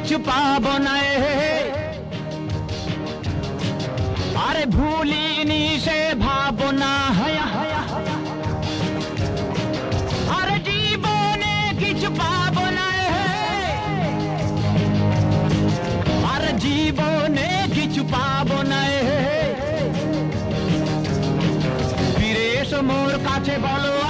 কিছু পাবো না আরে ভুলিনি সে ভাবনা হায়া হায়া আরে জীবনে কিছু পাবো না আরে জীবনে কিছু পাবো না ফিরে এসো মোর কাছে বলো